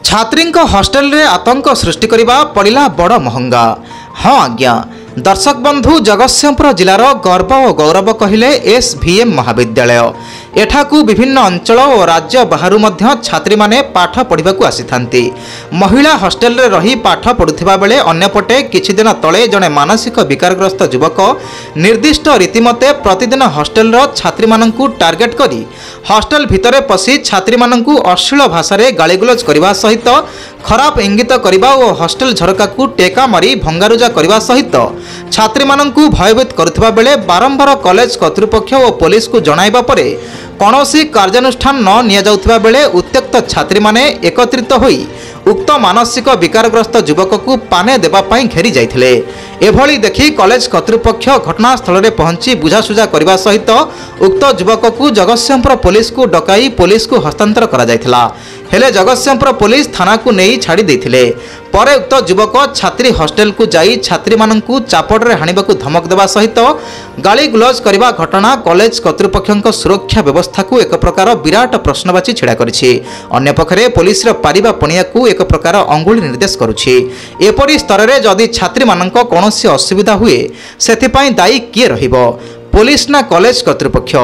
छात्री hostel रे आतंक सृष्टि करने पड़ा बड़ महंगा। हाँ आज्ञा, दर्शक बंधु जगतसिंहपुर जिलार गर्व और गौरव कहले एसवीएम महाविद्यालय। एठाकू विभिन्न अंचल और राज्य बाहरु मध्य छात्री माने पाठ पढ़ा आसी महिला हॉस्टेल रे रही पाठ पढ़ुथिबा बेले अन्यपटे किछि दिन तले जड़े मानसिक विकारग्रस्त युवक निर्दिष्ट रीतिमते प्रतिदिन हॉस्टेल छात्री मानंकु टार्गेट करी हॉस्टेल भितरे पसी छात्री मानंकु अश्लील भाषा गालीगुलज करने सहित खराब इंगित करने और हॉस्टेल झरका को टेका मारी भंगारुजा करने सहित छात्री मानंकु भयभीत करुथिबा बेले बारंबार कॉलेज कर्तृपक्ष और पुलिस को जणाइबा परे कौनसी कार्यानुष्ठान न निया जाउथिबा बेले उत्त्यक्त छात्री माने एकत्रित होई उक्त मानसिक विकारग्रस्त युवक को पाने देबा पई घेरी जाइथिले। एभली देखि कॉलेज कर्तृपक्ष घटनास्थल में पहुंची बुझासुझा करने सहित उक्त युवक को जगतसिंहपुर पुलिस को डकाई पुलिस को हस्तांतर करा जाइथिला। हेले जगतसिंहपुर पुलिस थाना को नहीं छाड़ी देथिले। परे उक्त युवक छात्री हॉस्टेल को जाई छात्री मानंकु चापड़ हाणिबा को धमक देवा सहित गाली गुलज करने घटना कॉलेज कर्तृपक्षों सुरक्षा व्यवस्था को एक प्रकार विराट प्रश्नवाची छिड़ा करिछि। अन्य पक्षरे पुलिस पारिबा पणिया को एक प्रकार अंगुली निर्देश करुछि। एपरि स्तर में जदि छात्री मानंक कौनसी असुविधा हुए सेथिपाई दायी किए रहिबो, पुलिस ना कॉलेज कर्तृपक्ष?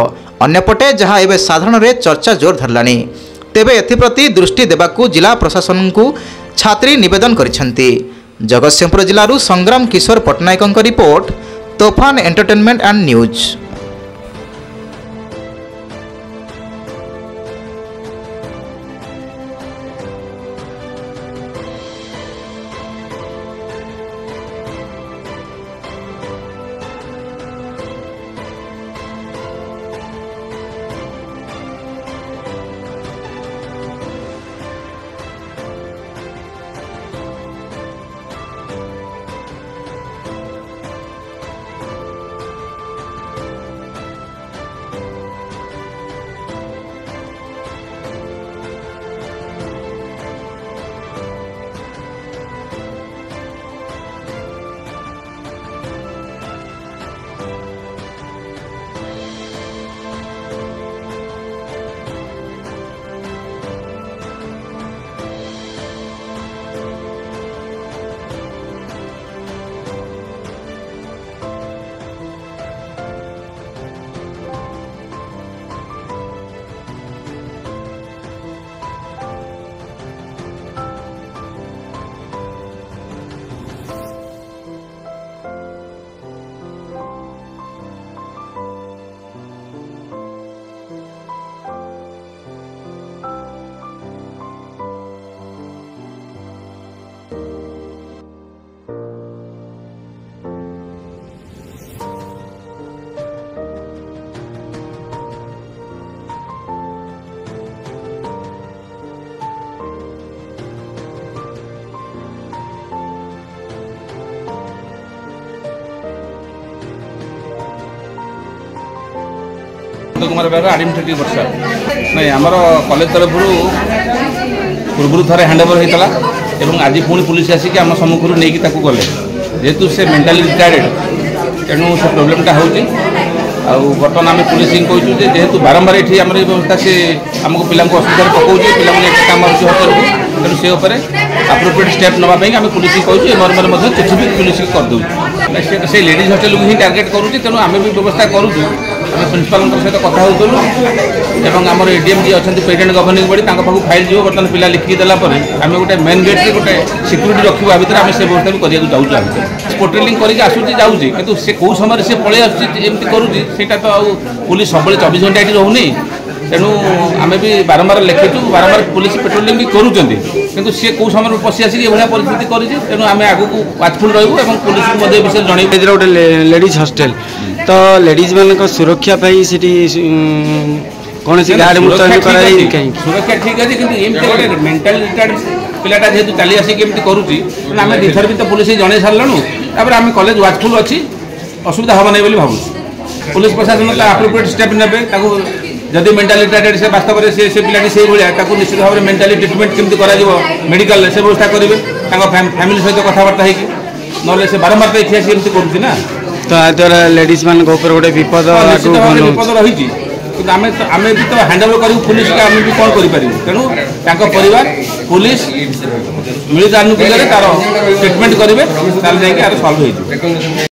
अन्यपटे जहाँ एवं साधारण रे चर्चा जोर धरलानी। तेबे एथिप्रति दृष्टि देबाकू जिला प्रशासन को छात्री निवेदन करिसेंती। जगतसिंहपुर जिलारू Sangram Kishore Pattnaik report, Tofan entertainment and news. Kumar Behera administrative वर्षा नहीं आमर कॉलेज तरफ पूर्व थे हैंडओवर होता है। आज पुणी पुलिस आसिक आम सम्मुख नहीं गले जेहेतु से मेंटाली रिटायर्ड तेणु से प्रोब्लेमटा हो बर्तमान आम पुलिस कहूँ जेहेतु बारंबार ये आम व्यवस्था से आमको पिला असुविधा पकाऊे पे काम हॉस्टेल को तेणु से अप्रोप्रिएट स्टेप नापी आम पुलिस कहूँ मर्मर चिठी भी पुलिस कर से लेडीज हॉस्टेल को ही टार्गेट करुँच तेणु आम भी व्यवस्था करूँ प्रिंसिपाल सहित कथा होलु आम एडीएम जी अच्छा पेरेंट गवर्निंग बॉडी पाखु फाइल जीव बर्तमान पिला लिखिकी देलापर आम गोटे मेन गेट में गोटे सिक्यूरीटी रखा भितर आम से व्यवस्था भी करने जाऊँ पेट्रोलिंग करके आसूँ जाऊँगी कि से कौ समय से पलि आमती करूँ तो आउ पुलिस सब 24 घंटा ये रोनी तेणु आम भी बारंबार लिखीचु बारंबार पुलिस पेट्रोलिंग भी करूँ सी कौ समय पशि आसिक ये परिस्थिति करें तेणु आम आगू वाचफुल रू और पुलिस विषय जन गोटे लेडीज हॉस्टेल तो लेडीज मान सुरक्षा कौन सी गार्ड मुतयन सुरक्षा ठीक अच्छे कि मेंटाल रिटायर्ड पिलाटा जेहतु चली आसिक करुँची आम दुथर भी तो पुलिस जन सारूँ आम कॉलेज वाचफुल अच्छी असुविधा हम नहीं भावुँ पुलिस प्रशासन अप्रोप्रिएट स्टेप ने जदि मेंटाल रिटायर्ड से वास्तव में से पिलाटी से भाया निश्चित भाव में मेंटाली ट्रिटमेंट केमती कर मेडिकल से व्यवस्था करेंगे फैमिली सहित कथबार्ता होना से बारंबार तो इतिहास एमती करूँ तो आ द्वारा लेडीज मान गोटे विपद विपद रही कि आम भी तो हैंडओवर कर पुलिस आम भी कौन करें तेणु परिवार पुलिस मिलित आनुकूल्य तार ट्रिटमेंट करेंगे तार सल्व हो।